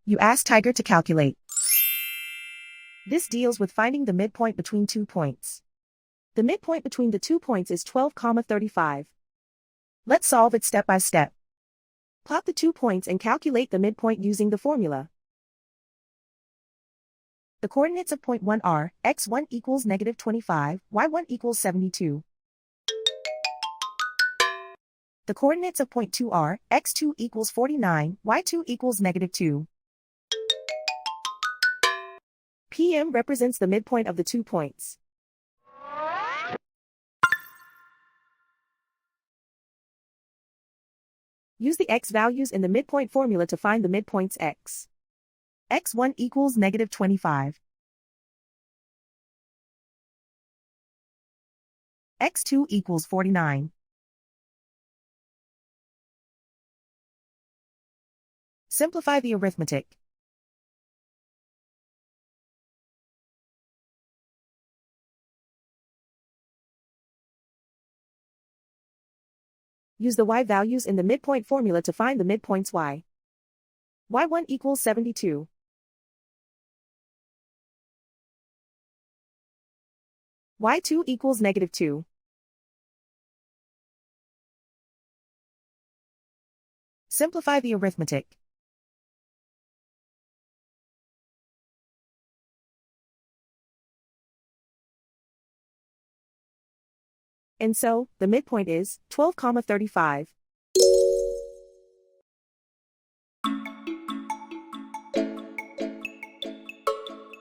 You ask Tiger to calculate. This deals with finding the midpoint between 2 points. The midpoint between the 2 points is 12,35. Let's solve it step by step. Plot the 2 points and calculate the midpoint using the formula. The coordinates of point 1 are, x1 equals -25, y1 equals 72. The coordinates of point 2 are, x2 equals 49, y2 equals -2. PM represents the midpoint of the 2 points. Use the x values in the midpoint formula to find the midpoints x. x1 equals -25. x2 equals 49. Simplify the arithmetic. Use the y values in the midpoint formula to find the midpoints y. y1 equals 72. y2 equals -2. Simplify the arithmetic. And so, the midpoint is 12,35.